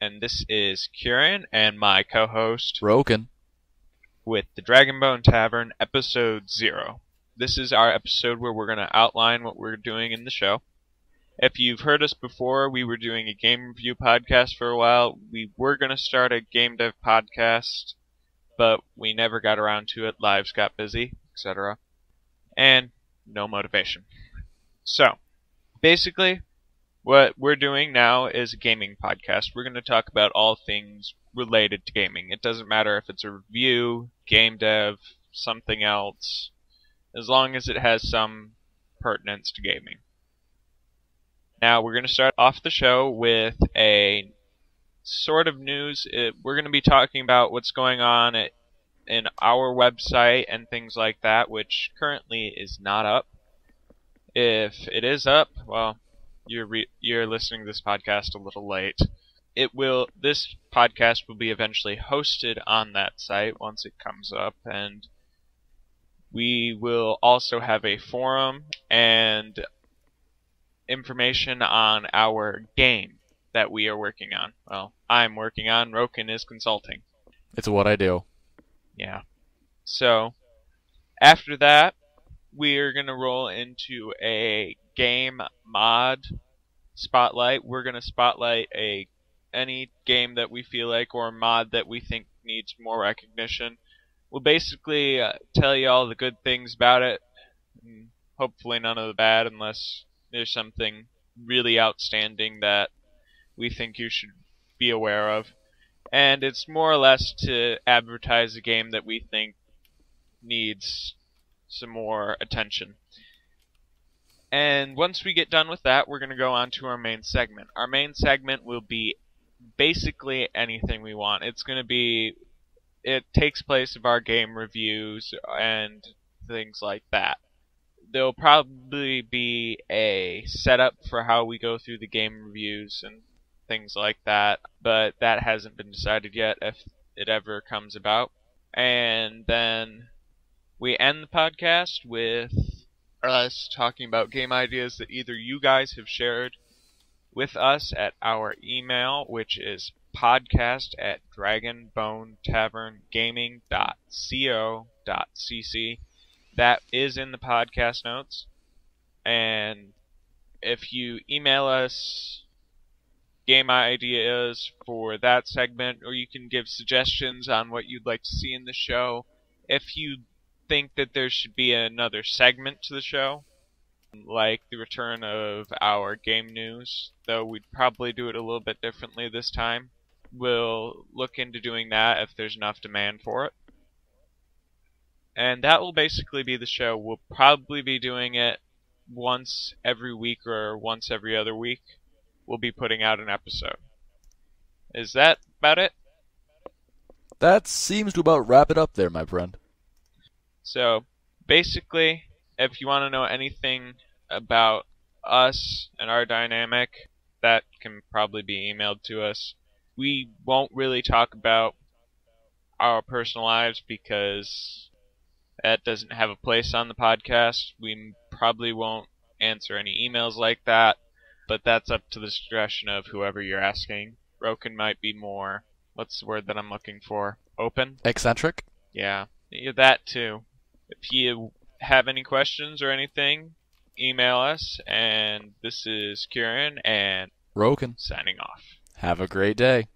and this is Kieran and my co-host Broken. with the Dragonbone Tavern, Episode 0. This is our episode where we're going to outline what we're doing in the show. If you've heard us before, we were doing a game review podcast for a while. We were going to start a game dev podcast, but we never got around to it. Lives got busy, etc. And no motivation. So, basically, what we're doing now is a gaming podcast. We're going to talk about all things related to gaming. It doesn't matter if it's a review, game dev, something else, as long as it has some pertinence to gaming. Now, we're going to start off the show with a sort of news. We're going to be talking about what's going on in our website and things like that, which currently is not up. If it is up, well, you're listening to this podcast a little late. This podcast will be eventually hosted on that site once it comes up, and we will also have a forum and information on our game that we are working on. Well, I'm working on, Roken is consulting. It's what I do. Yeah. So, after that, we're going to roll into a game mod spotlight. We're going to spotlight any game that we feel like or mod that we think needs more recognition. We'll basically tell you all the good things about it, and hopefully none of the bad, unless there's something really outstanding that we think you should be aware of. And it's more or less to advertise a game that we think needs some more attention. And once we get done with that, we're going to go on to our main segment. Our main segment will be basically anything we want. It takes place of our game reviews and things like that. There'll probably be a setup for how we go through the game reviews and things like that, but that hasn't been decided yet if it ever comes about. And then we end the podcast with us talking about game ideas that either you guys have shared with us at our email, which is podcast@dragonbonetaverngaming.co.cc. That is in the podcast notes. And if you email us game ideas for that segment, or you can give suggestions on what you'd like to see in the show. If you think that there should be another segment to the show, like the return of our game news, though we'd probably do it a little bit differently this time. We'll look into doing that if there's enough demand for it. And that will basically be the show. We'll probably be doing it once every week or once every other week. We'll be putting out an episode. Is that about it? That seems to about wrap it up there, my friend. So, basically, if you want to know anything about us and our dynamic, that can probably be emailed to us. We won't really talk about our personal lives because that doesn't have a place on the podcast. We probably won't answer any emails like that, but that's up to the discretion of whoever you're asking. Broken might be more, what's the word that I'm looking for? Open? Eccentric? Yeah, that too. If you have any questions or anything, email us, and this is Kieran and Broken. signing off. Have a great day.